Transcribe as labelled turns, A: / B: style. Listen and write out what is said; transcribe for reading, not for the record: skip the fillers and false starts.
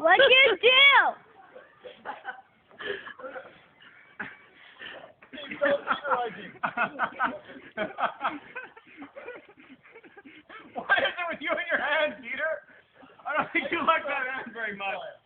A: What'd you do?
B: What is it with you and your hands, Peter? I don't think you like that hand very much.